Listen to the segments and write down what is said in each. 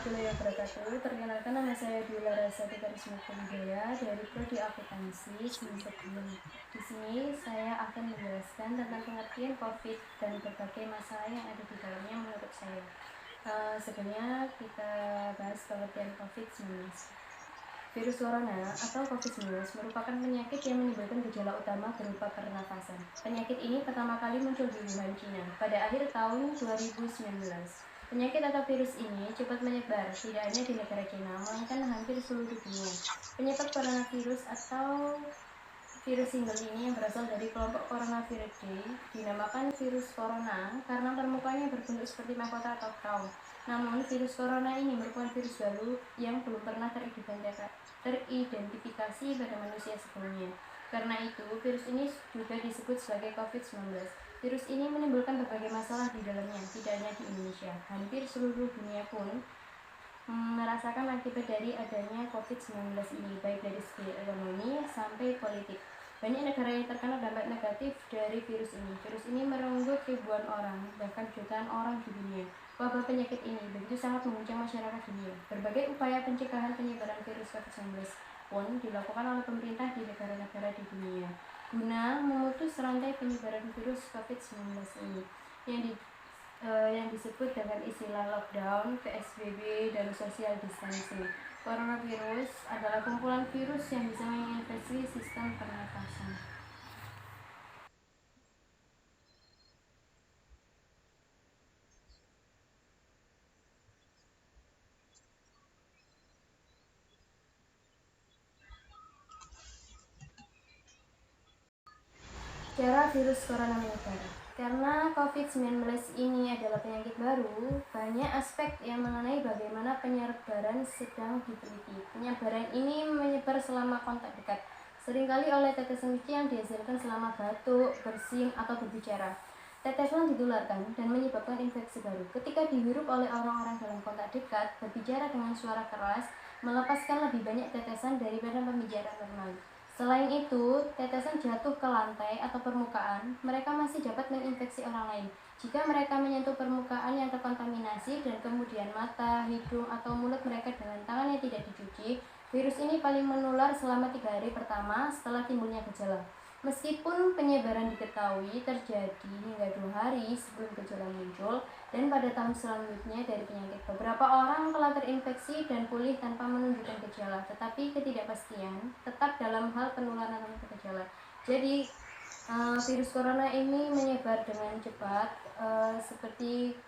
warahmatullahi wabarakatuh. Perkenalkan, nama saya Dwi Larasati Karisma Wijaya dari Prodi Akuntansi semester 2. Di sini saya akan menjelaskan tentang pengertian COVID dan berbagai masalah yang ada di dalamnya menurut saya. Sebelumnya kita bahas pengertian COVID-19. Virus corona atau COVID-19 merupakan penyakit yang menimbulkan gejala utama berupa pernafasan. Penyakit ini pertama kali muncul di Wuhan, China pada akhir tahun 2019. Penyakit atau virus ini cepat menyebar, tidak hanya di negara China, melainkan hampir seluruh dunia. Penyebab coronavirus atau virus single ini yang berasal dari kelompok Coronaviridae dinamakan virus corona karena permukaannya berbentuk seperti mahkota atau crown. Namun, virus corona ini merupakan virus baru yang belum pernah teridentifikasi pada manusia sebelumnya. Karena itu, virus ini juga disebut sebagai COVID-19. Virus ini menimbulkan berbagai masalah di dalamnya, tidak hanya di Indonesia. Hampir seluruh dunia pun merasakan akibat dari adanya COVID-19 ini, baik dari segi ekonomi sampai politik. Banyak negara yang terkena dampak negatif dari virus ini. Virus ini merenggut ribuan orang, bahkan jutaan orang di dunia. Wabah penyakit ini begitu sangat mengguncang masyarakat dunia. Berbagai upaya pencegahan penyebaran virus COVID-19 pun dilakukan oleh pemerintah di negara-negara di dunia guna memutus rantai penyebaran virus COVID-19 ini yang disebut dengan istilah lockdown, PSBB, dan social distancing. Coronavirus adalah kumpulan virus yang bisa menginfeksi sistem pernafasan. Cara virus corona menyebar. Karena COVID-19 ini adalah penyakit baru, banyak aspek yang mengenai bagaimana penyebaran sedang diteliti. Penyebaran ini menyebar selama kontak dekat, seringkali oleh tetesan kecil yang dihasilkan selama batuk, bersin, atau berbicara. Tetesan ditularkan dan menyebabkan infeksi baru. Ketika dihirup oleh orang-orang dalam kontak dekat, berbicara dengan suara keras, melepaskan lebih banyak tetesan daripada pembicaraan normal. Selain itu, tetesan jatuh ke lantai atau permukaan, mereka masih dapat menginfeksi orang lain. Jika mereka menyentuh permukaan yang terkontaminasi dan kemudian mata, hidung, atau mulut mereka dengan tangan yang tidak dicuci, virus ini paling menular selama 3 hari pertama setelah timbulnya gejala. Meskipun penyebaran diketahui terjadi hingga 2 hari sebelum gejala muncul dan pada tahun selanjutnya dari penyakit, beberapa orang telah terinfeksi dan pulih tanpa menunjukkan gejala, tetapi ketidakpastian tetap dalam hal penularan tanpa gejala. Jadi virus corona ini menyebar dengan cepat seperti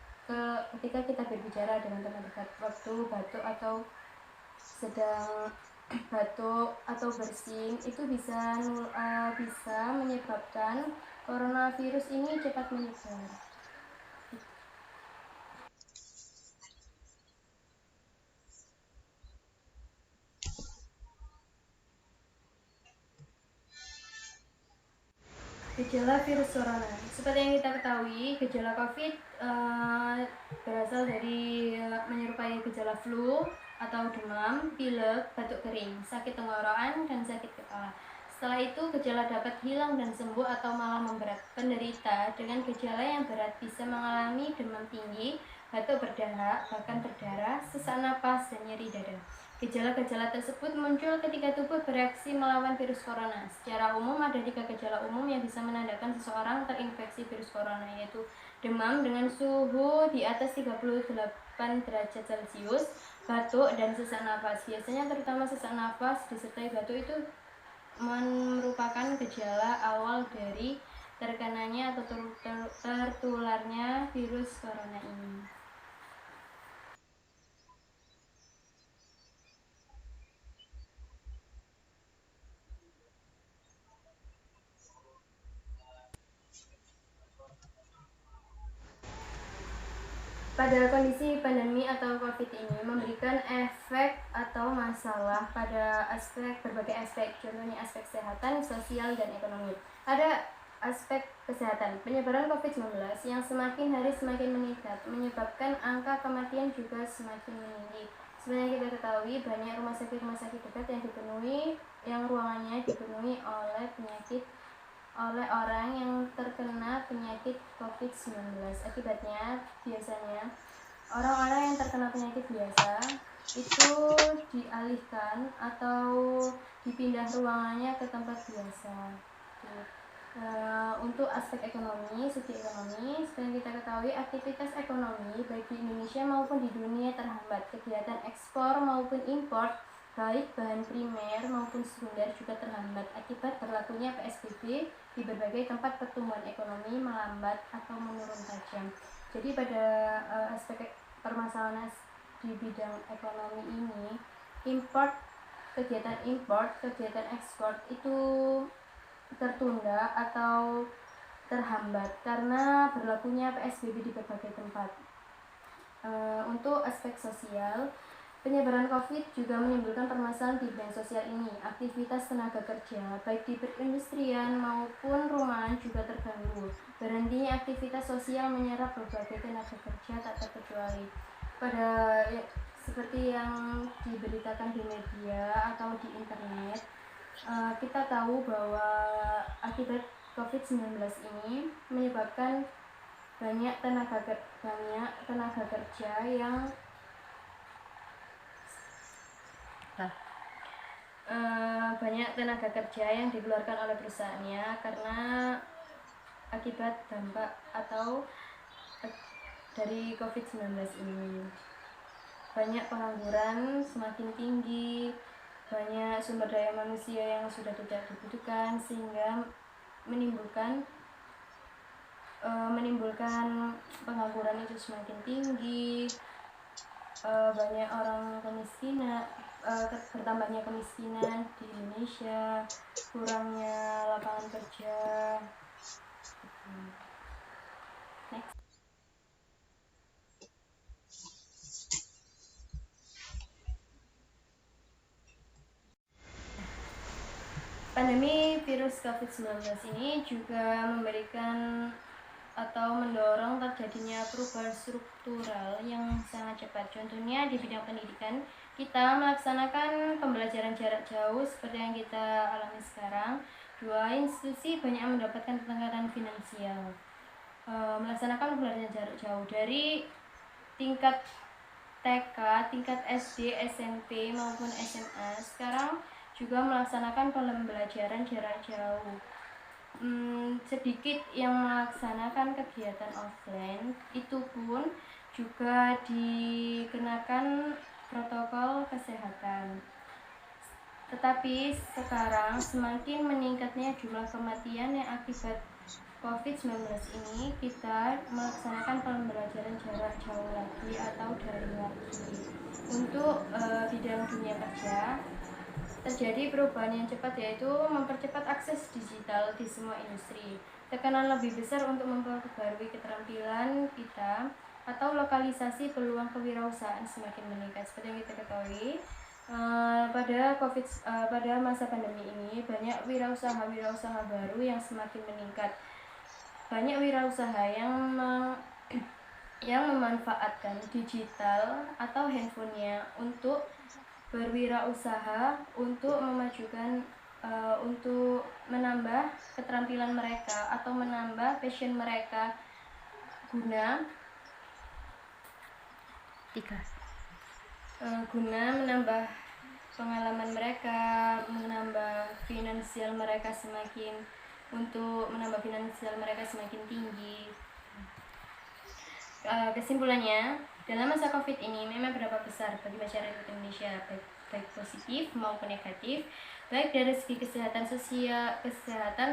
ketika kita berbicara dengan teman dekat, waktu batuk atau sedang batuk atau bersin, itu bisa menyebabkan coronavirus ini cepat menyebar. Gejala virus corona. Seperti yang kita ketahui, gejala COVID berasal dari menyerupai gejala flu atau demam, pilek, batuk kering, sakit tenggorokan, dan sakit kepala. Setelah itu, gejala dapat hilang dan sembuh atau malah memberat. Penderita dengan gejala yang berat bisa mengalami demam tinggi, batuk berdahak, bahkan berdarah, sesak napas, dan nyeri dada. Gejala-gejala tersebut muncul ketika tubuh bereaksi melawan virus corona. Secara umum ada 3 gejala umum yang bisa menandakan seseorang terinfeksi virus corona, yaitu demam dengan suhu di atas 38 derajat Celcius, batuk, dan sesak nafas. Biasanya terutama sesak nafas disertai batuk itu merupakan gejala awal dari terkenanya atau tertularnya virus corona ini. Pada kondisi pandemi atau COVID ini memberikan efek atau masalah pada berbagai aspek, contohnya aspek kesehatan, sosial, dan ekonomi. Ada aspek kesehatan. Penyebaran COVID-19 yang semakin hari semakin meningkat menyebabkan angka kematian juga semakin meninggi. Seperti yang kita ketahui, banyak rumah sakit dekat yang ruangannya dipenuhi oleh orang yang terkena penyakit COVID-19. Akibatnya, biasanya orang-orang yang terkena penyakit biasa itu dialihkan atau dipindah ruangannya ke tempat biasa. Untuk aspek ekonomi, segi ekonomi, seperti kita ketahui aktivitas ekonomi baik di Indonesia maupun di dunia terhambat. Kegiatan ekspor maupun impor baik bahan primer maupun sekunder juga terhambat akibat berlakunya PSBB di berbagai tempat. Pertumbuhan ekonomi melambat atau menurun tajam. Jadi pada aspek permasalahan di bidang ekonomi ini, kegiatan import, kegiatan ekspor itu tertunda atau terhambat karena berlakunya PSBB di berbagai tempat. Untuk aspek sosial, penyebaran COVID juga menimbulkan permasalahan di bidang sosial ini. Aktivitas tenaga kerja, baik di perindustrian maupun rumahan juga terganggu. Berhentinya aktivitas sosial menyerap berbagai tenaga kerja tak terkecuali. Seperti yang diberitakan di media atau di internet, kita tahu bahwa akibat COVID-19 ini menyebabkan banyak tenaga kerja yang dikeluarkan oleh perusahaannya karena akibat dampak atau dari COVID-19 ini. Banyak pengangguran semakin tinggi, banyak sumber daya manusia yang sudah tidak dibutuhkan sehingga menimbulkan pengangguran itu semakin tinggi. Banyak orang kemiskinan, bertambahnya kemiskinan di Indonesia, kurangnya lapangan kerja. Next. Pandemi virus COVID-19 ini juga memberikan atau mendorong terjadinya perubahan struktural yang sangat cepat. Contohnya di bidang pendidikan, kita melaksanakan pembelajaran jarak jauh seperti yang kita alami sekarang. Dua institusi banyak mendapatkan tekanan finansial. Melaksanakan pembelajaran jarak jauh dari tingkat TK, tingkat SD, SMP maupun SMA. Sekarang juga melaksanakan pembelajaran jarak jauh. Sedikit yang melaksanakan kegiatan offline, itu pun juga dikenakan protokol kesehatan. Tetapi sekarang semakin meningkatnya jumlah kematian yang akibat COVID-19 ini, kita melaksanakan pembelajaran jarak jauh lagi atau daring lagi. Untuk bidang dunia kerja, terjadi perubahan yang cepat, yaitu mempercepat akses digital di semua industri. Tekanan lebih besar untuk memperbarui keterampilan kita atau lokalisasi peluang kewirausahaan semakin meningkat. Seperti yang kita ketahui, pada masa pandemi ini banyak wirausaha baru yang semakin meningkat. Banyak wirausaha yang memanfaatkan digital atau handphonenya untuk berwirausaha, untuk memajukan, untuk menambah keterampilan mereka atau menambah passion mereka guna menambah pengalaman mereka, menambah finansial mereka semakin tinggi. Kesimpulannya, dalam masa COVID ini memang berdampak besar bagi masyarakat Indonesia, baik positif maupun negatif, baik dari segi kesehatan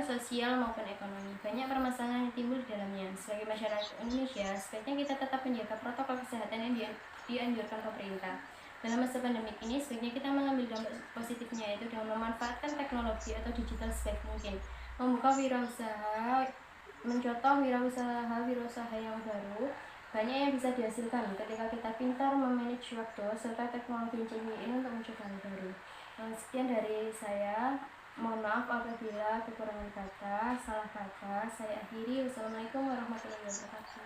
sosial maupun ekonomi. Banyak permasalahan yang timbul di dalamnya. Sebagai masyarakat Indonesia, sebaiknya kita tetap menjaga protokol kesehatan yang dianjurkan pemerintah. Dalam masa pandemi ini, sebaiknya kita mengambil dampak positifnya, yaitu dengan memanfaatkan teknologi atau digital sebaik mungkin, membuka wirausaha, mencontoh wirausaha yang baru. Banyak yang bisa dihasilkan ketika kita pintar memanage waktu serta teknologi canggih ini untuk mencoba hal baru. Sekian dari saya. Mohon maaf apabila kekurangan kata, salah kata. Saya akhiri. Wassalamualaikum warahmatullahi wabarakatuh.